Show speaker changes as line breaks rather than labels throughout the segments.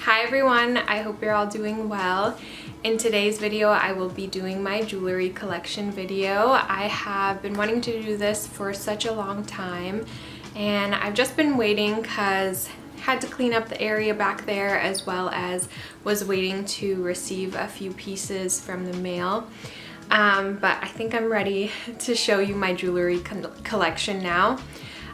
Hi everyone, I hope you're all doing well. In today's video, I will be doing my jewelry collection video. I have been wanting to do this for such a long time, and I've just been waiting because I had to clean up the area back there, as well as was waiting to receive a few pieces from the mail. But I think I'm ready to show you my jewelry collection now.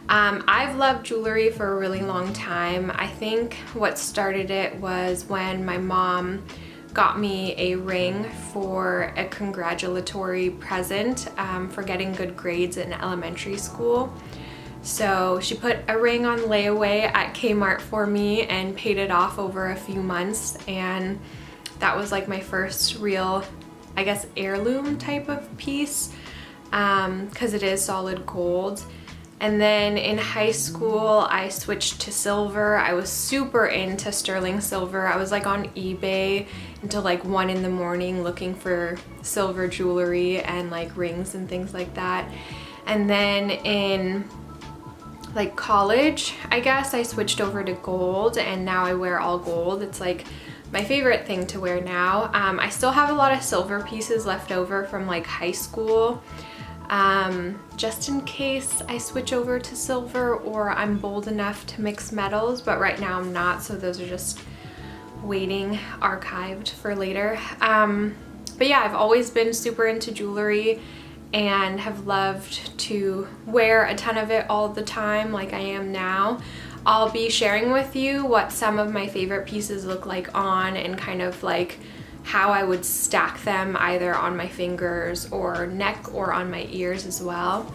I've loved jewelry for a really long time. I think what started it was when my mom got me a ring for a congratulatory present for getting good grades in elementary school. So she put a ring on layaway at Kmart for me and paid it off over a few months, and that was like my first real, I guess, heirloom type of piece because it is solid gold. And then in high school, I switched to silver. I was super into sterling silver. I was like on eBay until like 1 in the morning looking for silver jewelry and like rings and things like that. And then in like college, I guess, I switched over to gold, and now I wear all gold. It's like my favorite thing to wear now. I still have a lot of silver pieces left over from like high school. Just in case I switch over to silver or I'm bold enough to mix metals, but right now I'm not, so those are just waiting, archived for later. But yeah, I've always been super into jewelry and have loved to wear a ton of it all the time like I am now. I'll be sharing with you what some of my favorite pieces look like on, and kind of like how I would stack them either on my fingers or neck or on my ears as well.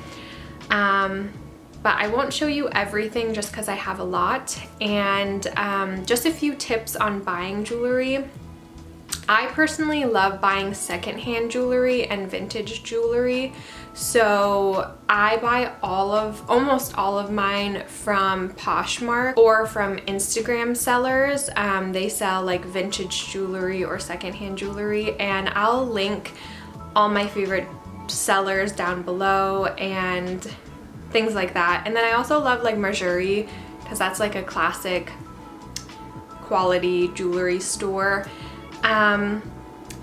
But I won't show you everything just because I have a lot. And just a few tips on buying jewelry. I personally love buying secondhand jewelry and vintage jewelry. So I buy almost all of mine from Poshmark or from Instagram sellers. They sell like vintage jewelry or secondhand jewelry, and I'll link all my favorite sellers down below and things like that. And then I also love like Mejuri, because that's like a classic quality jewelry store.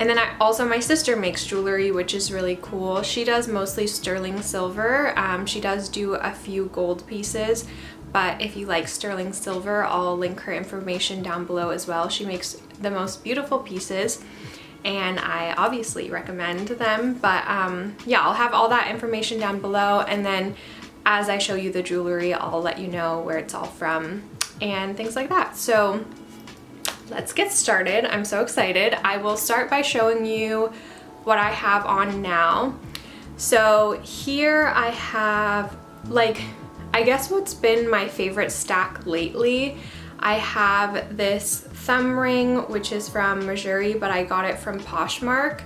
And then my sister makes jewelry, which is really cool. She does mostly sterling silver. She does do a few gold pieces, but if you like sterling silver, I'll link her information down below as well. She makes the most beautiful pieces, and I obviously recommend them. But yeah, I'll have all that information down below, and then as I show you the jewelry, I'll let you know where it's all from and things like that. So let's get started. I'm so excited. I will start by showing you what I have on now. So here I have, like, I guess what's been my favorite stack lately. I have this thumb ring, which is from Mejuri, but I got it from Poshmark.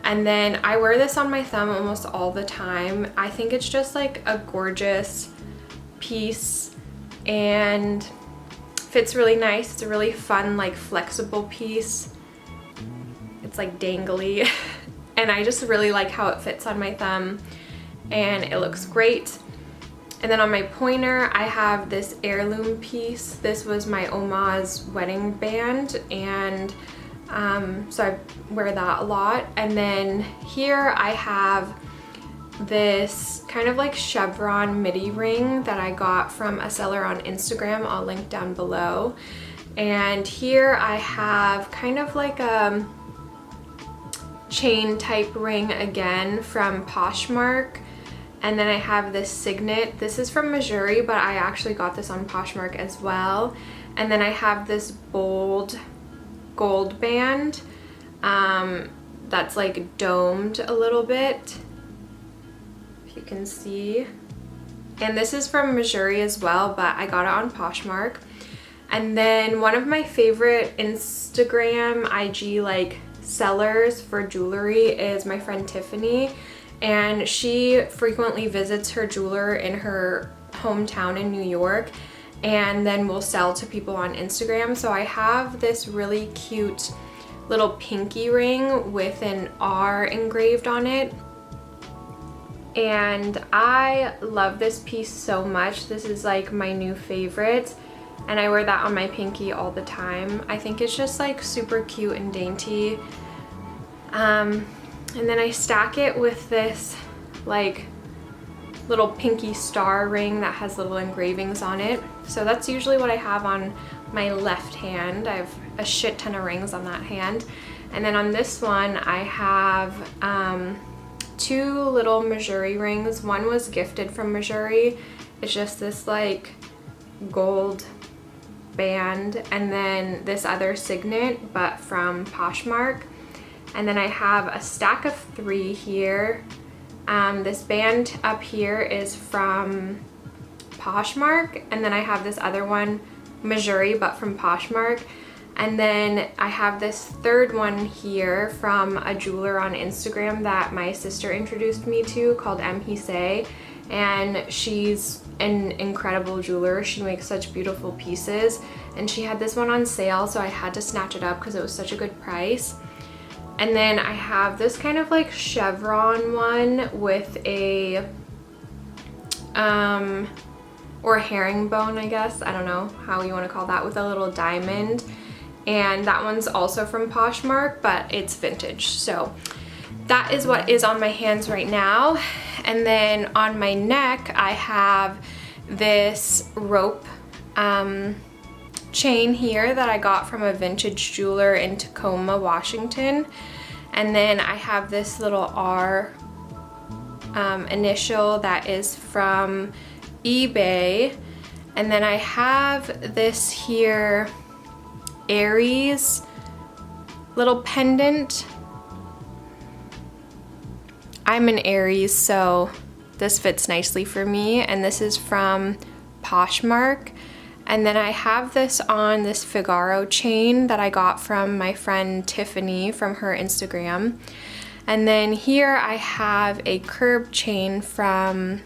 And then I wear this on my thumb almost all the time. I think it's just like a gorgeous piece and fits really nice. It's a really fun, like, flexible piece. It's like dangly and I just really like how it fits on my thumb, and it looks great. And then on my pointer, I have this heirloom piece. This was my Oma's wedding band, and so I wear that a lot. And then here I have this kind of like chevron midi ring that I got from a seller on Instagram. I'll link down below. And here I have kind of like a chain type ring again from Poshmark. And then I have this signet. This is from Mejuri, but I actually got this on Poshmark as well. And then I have this bold gold band that's like domed a little bit, you can see. And this is from Mejuri as well, but I got it on Poshmark. And then one of my favorite Instagram IG like sellers for jewelry is my friend Tiffany, and she frequently visits her jeweler in her hometown in New York and then will sell to people on Instagram. So I have this really cute little pinky ring with an R engraved on it. And I love this piece so much. This is like my new favorite. and I wear that on my pinky all the time. I think it's just like super cute and dainty. And then I stack it with this like little pinky star ring that has little engravings on it. So that's usually what I have on my left hand. I have a shit ton of rings on that hand. And then on this one I have 2 little Missouri rings. One was gifted from Missouri. It's just this like gold band, and then this other signet but from Poshmark. And then I have a stack of 3 here. This band up here is from Poshmark, and then I have this other one, Missouri, but from Poshmark. And then I have this 3rd one here from a jeweler on Instagram that my sister introduced me to called Hiii, and she's an incredible jeweler. She makes such beautiful pieces, and she had this one on sale, so I had to snatch it up because it was such a good price. And then I have this kind of like chevron one with a or herringbone, I guess, I don't know how you want to call that, with a little diamond. And that one's also from Poshmark, but it's vintage. So that is what is on my hands right now. And then on my neck I have this rope chain here that I got from a vintage jeweler in Tacoma, Washington. And then I have this little R initial that is from eBay. And then I have this here Aries little pendant. I'm an Aries, so this fits nicely for me, and this is from Poshmark. And then I have this on this Figaro chain that I got from my friend Tiffany from her Instagram. And then here I have a curb chain from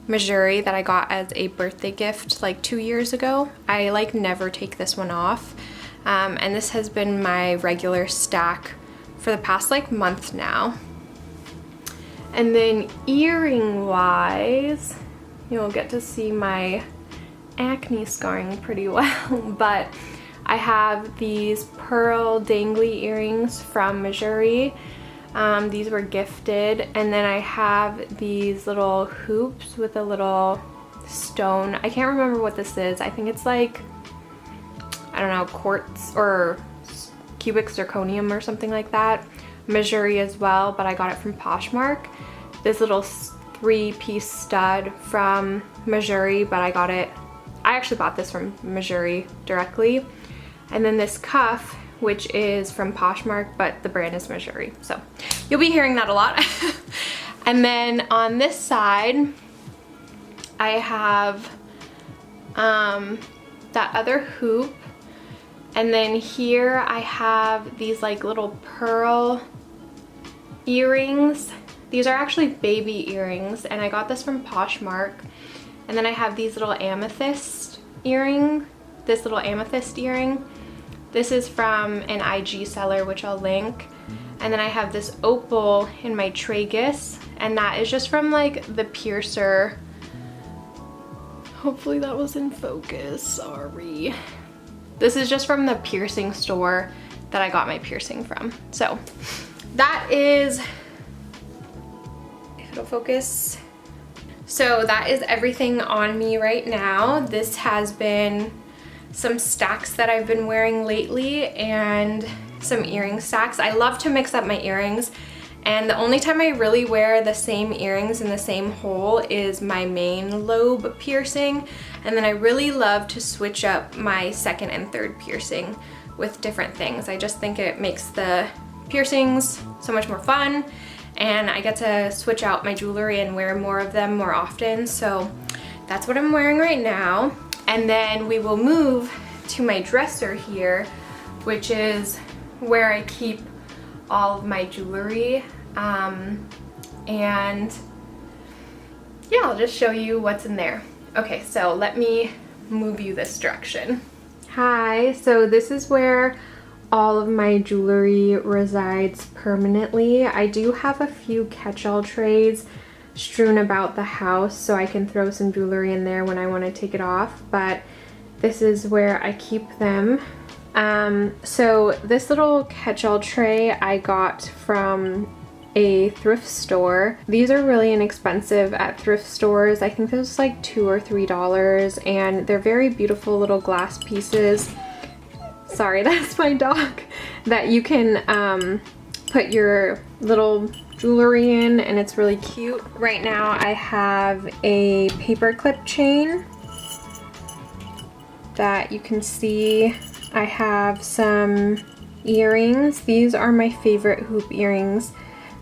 Missouri that I got as a birthday gift like 2 years ago. I like never take this one off. And this has been my regular stack for the past like month now. And then earring wise, you'll get to see my acne scarring pretty well, but I have these pearl dangly earrings from Missouri. These were gifted. And then I have these little hoops with a little stone. I can't remember what this is. I think it's like, I don't know, quartz or cubic zirconium or something like that. Missouri as well, but I got it from Poshmark. This little 3-piece stud from Missouri, but I actually bought this from Missouri directly. And then this cuff, which is from Poshmark, but the brand is Missouri. So you'll be hearing that a lot. And then on this side, I have that other hoop. And then here I have these like little pearl earrings. These are actually baby earrings, and I got this from Poshmark. And then I have these little amethyst earring, this little amethyst earring. This is from an IG seller, which I'll link. And then I have this opal in my tragus, and that is just from like the piercer. Hopefully that was in focus, sorry. This is just from the piercing store that I got my piercing from. So that is, if it'll focus. So that is everything on me right now. This has been some stacks that I've been wearing lately and some earring stacks. I love to mix up my earrings, and the only time I really wear the same earrings in the same hole is my main lobe piercing, and then I really love to switch up my second and third piercing with different things. I just think it makes the piercings so much more fun, and I get to switch out my jewelry and wear more of them more often. So that's what I'm wearing right now. And then we will move to my dresser here, which is where I keep all of my jewelry. And yeah, I'll just show you what's in there. Okay, so let me move you this direction. Hi, so this is where all of my jewelry resides permanently. I do have a few catch-all trays strewn about the house, so I can throw some jewelry in there when I want to take it off, but this is where I keep them. So this little catch-all tray I got from a thrift store. These are really inexpensive at thrift stores. I think this was like $2 or $3, and they're very beautiful little glass pieces. Sorry, that's my dog. That you can put your little jewelry in, and it's really cute. Right now I have a paperclip chain that you can see. I have some earrings. These are my favorite hoop earrings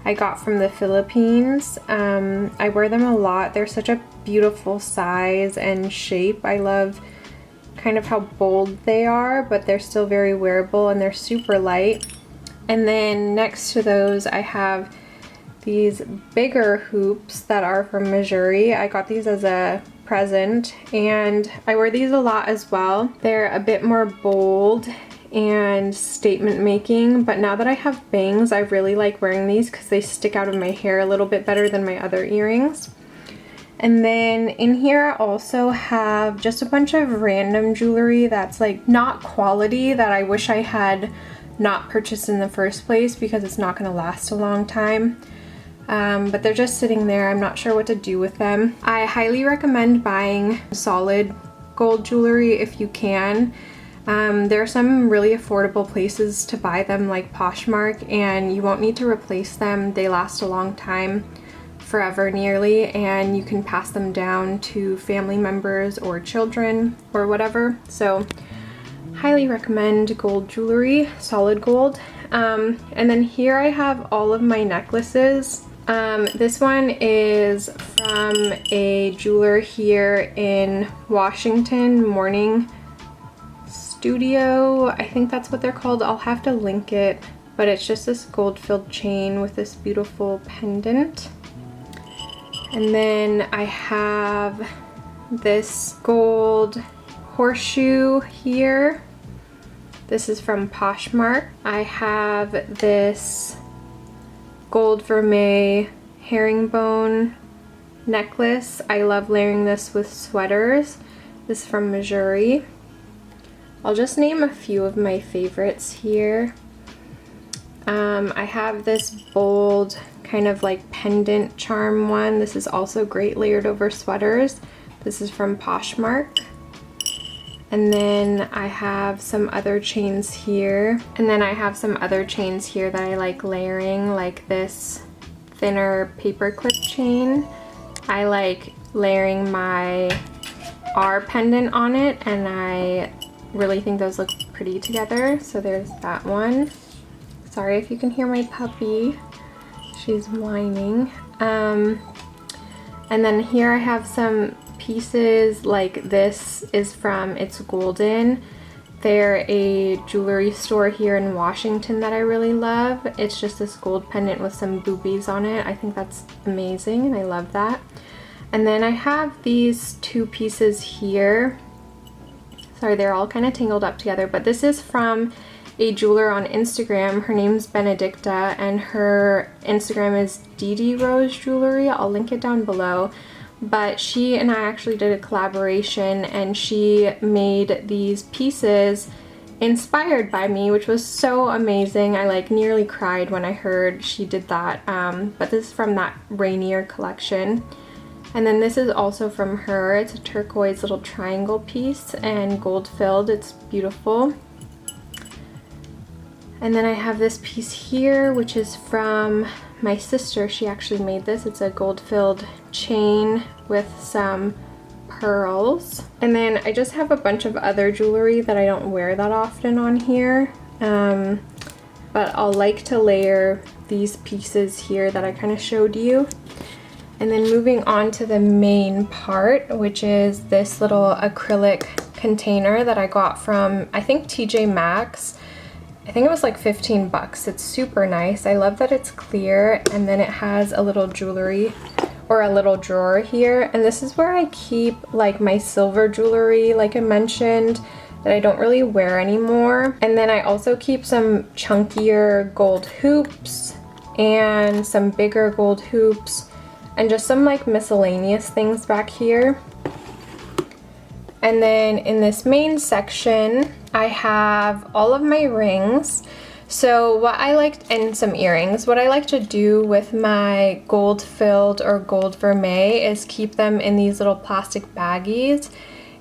I got from the Philippines. I wear them a lot. They're such a beautiful size and shape. I love kind of how bold they are, but they're still very wearable, and they're super light. And then next to those I have these bigger hoops that are from Missouri. I got these as a present, and I wear these a lot as well. They're a bit more bold and statement making, but now that I have bangs, I really like wearing these because they stick out of my hair a little bit better than my other earrings. And then in here I also have just a bunch of random jewelry that's like not quality, that I wish I had not purchased in the first place because it's not going to last a long time. But they're just sitting there. I'm not sure what to do with them. I highly recommend buying solid gold jewelry if you can. There are some really affordable places to buy them, like Poshmark, and you won't need to replace them. They last a long time, forever nearly, and you can pass them down to family members or children or whatever. So highly recommend gold jewelry, solid gold. And then here I have all of my necklaces. This one is from a jeweler here in Washington, Morning Studio. I think that's what they're called. I'll have to link it, but it's just this gold-filled chain with this beautiful pendant. And then I have this gold horseshoe here. This is from Poshmark. I have this gold vermeil herringbone necklace. I love layering this with sweaters. This is from Missouri. I'll just name a few of my favorites here. I have this bold kind of like pendant charm one. This is also great layered over sweaters. This is from Poshmark. And then I have some other chains here. And then I have some other chains here that I like layering, like this thinner paperclip chain. I like layering my R pendant on it, and I really think those look pretty together. So there's that one. Sorry if you can hear my puppy. She's whining. And then here I have some pieces, like this is from It's Golden. They're a jewelry store here in Washington that I really love. It's just this gold pendant with some boobies on it. I think that's amazing and I love that. And then I have these two pieces here. Sorry, they're all kind of tangled up together, but this is from a jeweler on Instagram. Her name's Benedicta, and her Instagram is Dee Rose Jewelry. I'll link it down below. But she and I actually did a collaboration, and she made these pieces inspired by me, which was so amazing. I like nearly cried when I heard she did that. But this is from that Rainier collection. And then this is also from her. It's a turquoise little triangle piece and gold filled. It's beautiful. And then I have this piece here, which is from my sister. She actually made this. It's a gold filled chain with some pearls. And then I just have a bunch of other jewelry that I don't wear that often on here. But I'll like to layer these pieces here that I kind of showed you. And then moving on to the main part, which is this little acrylic container that I got from, I think, TJ Maxx. I think it was like 15 bucks. It's super nice. I love that it's clear, and then it has a little jewelry or a little drawer here. And this is where I keep like my silver jewelry, like I mentioned, that I don't really wear anymore. And then I also keep some chunkier gold hoops and some bigger gold hoops and just some like miscellaneous things back here. And then in this main section, I have all of my rings. So what I like, and some earrings, what I like to do with my gold filled or gold vermeil is keep them in these little plastic baggies.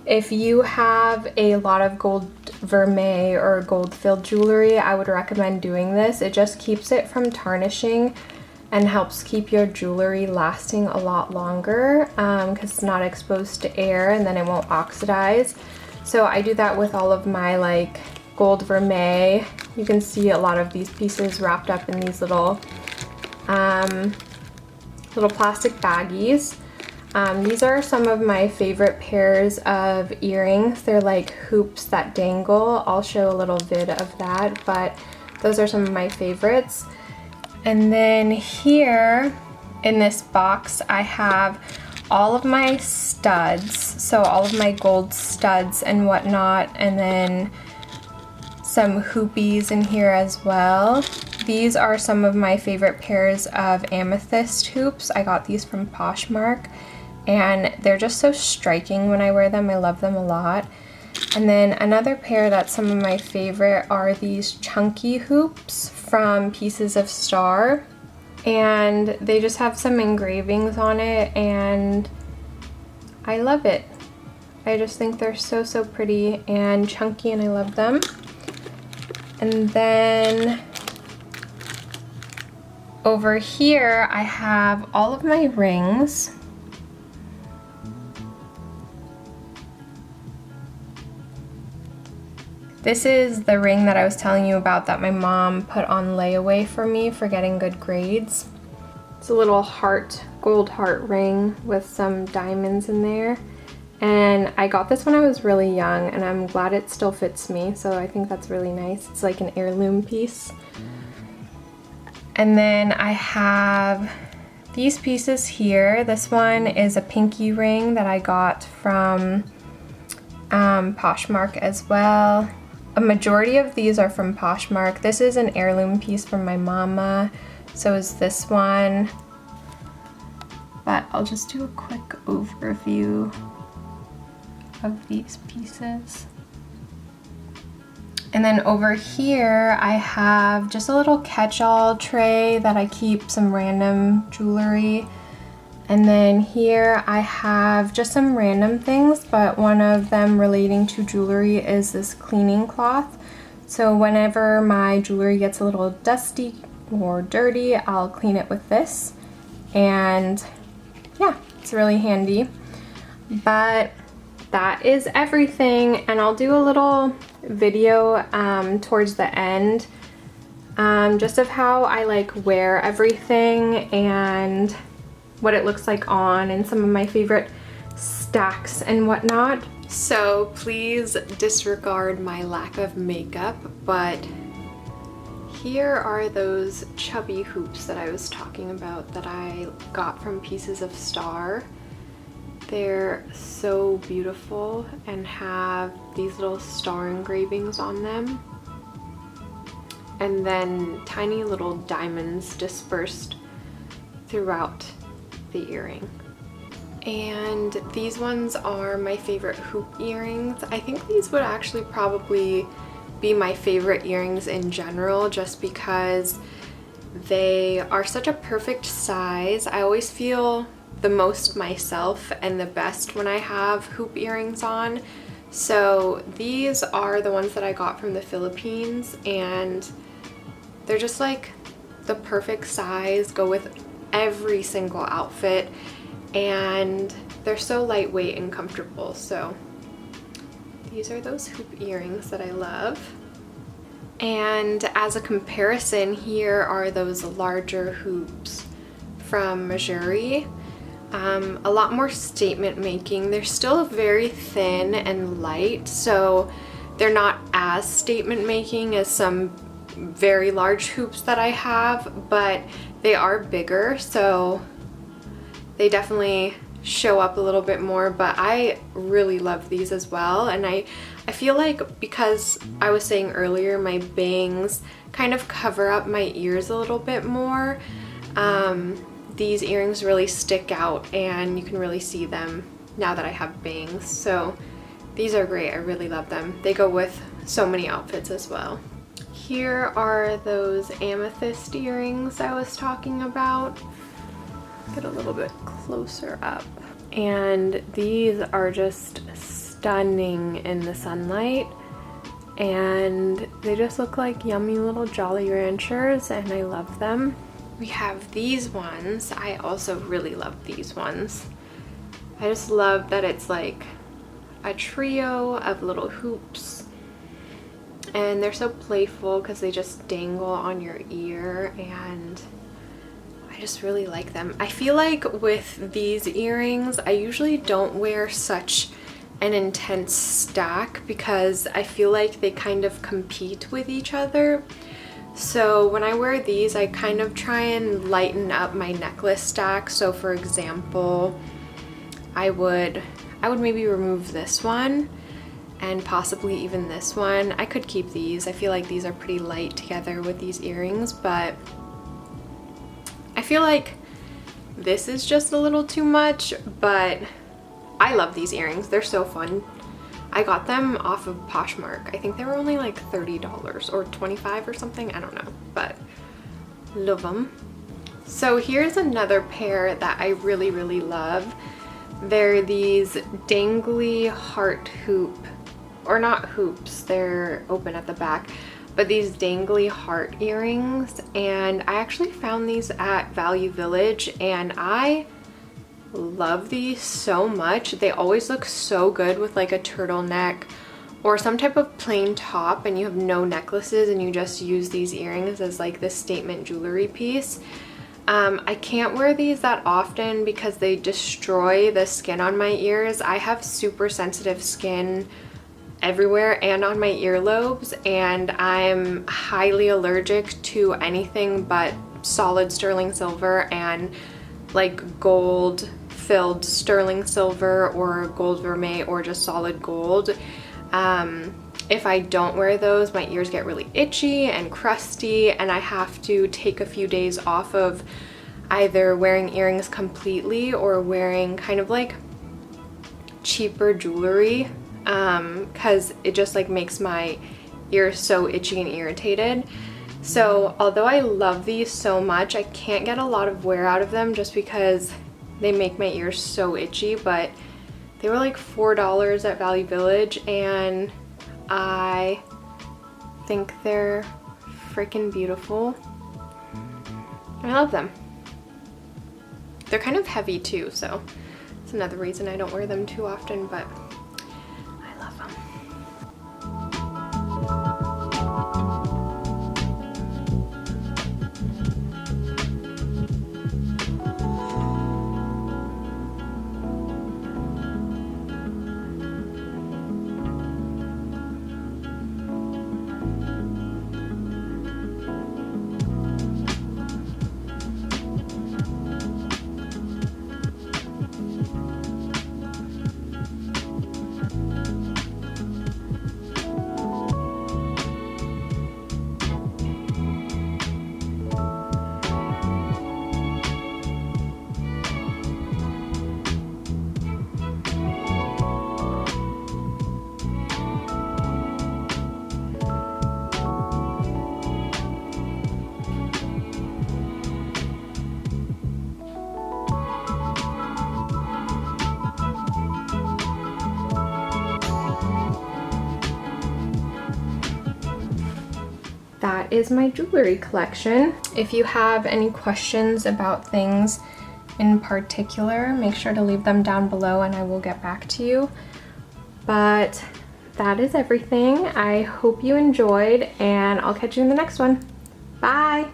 If you have a lot of gold vermeil or gold filled jewelry, I would recommend doing this. It just keeps it from tarnishing and helps keep your jewelry lasting a lot longer because it's not exposed to air, and then it won't oxidize. So I do that with all of my like gold vermeil. You can see a lot of these pieces wrapped up in these little plastic baggies. These are some of my favorite pairs of earrings. They're like hoops that dangle. I'll show a little vid of that, but those are some of my favorites. And then here in this box, I have all of my studs. So all of my gold studs and whatnot, and then some hoopies in here as well. These are some of my favorite pairs of amethyst hoops. I got these from Poshmark, and they're just so striking when I wear them. I love them a lot. And then another pair that's some of my favorite are these chunky hoops from Pieces of Star. And they just have some engravings on it, and I love it. I just think they're so, so pretty and chunky, and I love them. And then over here, I have all of my rings. This is the ring that I was telling you about that my mom put on layaway for me for getting good grades. It's a little heart, gold heart ring with some diamonds in there. And I got this when I was really young, and I'm glad it still fits me, so I think that's really nice. It's like an heirloom piece. And then I have these pieces here. This one is a pinky ring that I got from Poshmark as well. A majority of these are from Poshmark. This is an heirloom piece from my mama, so is this one. But I'll just do a quick overview of these pieces. And then over here I have just a little catch-all tray that I keep some random jewelry. And then here I have just some random things, but one of them relating to jewelry is this cleaning cloth. So whenever my jewelry gets a little dusty or dirty, I'll clean it with this. And yeah, it's really handy. But that is everything, and I'll do a little video towards the end just of how I like wear everything and what it looks like on, and some of my favorite stacks and whatnot. So please disregard my lack of makeup, but here are those chubby hoops that I was talking about that I got from Pieces of Star. They're so beautiful and have these little star engravings on them, and then tiny little diamonds dispersed throughout the earring. And these ones are my favorite hoop earrings. I think these would actually probably be my favorite earrings in general, just because they are such a perfect size. I always feel the most myself and the best when I have hoop earrings on. So these are the ones that I got from the Philippines, and they're just like the perfect size, go with every single outfit, and they're so lightweight and comfortable. So these are those hoop earrings that I love. And as a comparison, here are those larger hoops from Missouri. A lot more statement making. They're still very thin and light, so they're not as statement making as some very large hoops that I have, but they are bigger, so they definitely show up a little bit more. But I really love these as well, and I feel like, because I was saying earlier, my bangs kind of cover up my ears a little bit more. These earrings really stick out, and you can really see them now that I have bangs. So These are great. I really love them. They go with so many outfits as well. Here are those amethyst earrings I was talking about. Get a little bit closer up. And these are just stunning in the sunlight. And they just look like yummy little Jolly Ranchers, and I love them. We have these ones. I also really love these ones. I just love that it's like a trio of little hoops, and they're so playful because they just dangle on your ear, and I just really like them. I feel like with these earrings, I usually don't wear such an intense stack because I feel like they kind of compete with each other. So when I wear these, I kind of try and lighten up my necklace stack. So for example, I would maybe remove this one and possibly even this one. I could keep these. I feel like these are pretty light together with these earrings, but I feel like this is just a little too much, but I love these earrings. They're so fun. I got them off of Poshmark. I think they were only like $30 or $25 or something. I don't know, but love them. So here's another pair that I really, really love. They're these dangly heart hoop, or not hoops, they're open at the back, but these dangly heart earrings. And I actually found these at Value Village, and I love these so much. They always look so good with like a turtleneck or some type of plain top, and you have no necklaces and you just use these earrings as like this statement jewelry piece. I can't wear these that often because they destroy the skin on my ears. I have super sensitive skin everywhere and on my earlobes, and I'm highly allergic to anything but solid sterling silver and like gold filled sterling silver or gold vermeil or just solid gold. If I don't wear those, my ears get really itchy and crusty, and I have to take a few days off of either wearing earrings completely or wearing kind of like cheaper jewelry, because it just like makes my ears so itchy and irritated. So although I love these so much, I can't get a lot of wear out of them just because they make my ears so itchy. But they were like $4 at Value Village, and I think they're freaking beautiful. I love them. They're kind of heavy too, so it's another reason I don't wear them too often, but I love them. That is my jewelry collection. If you have any questions about things in particular, make sure to leave them down below and I will get back to you. But that is everything. I hope you enjoyed, and I'll catch you in the next one. Bye!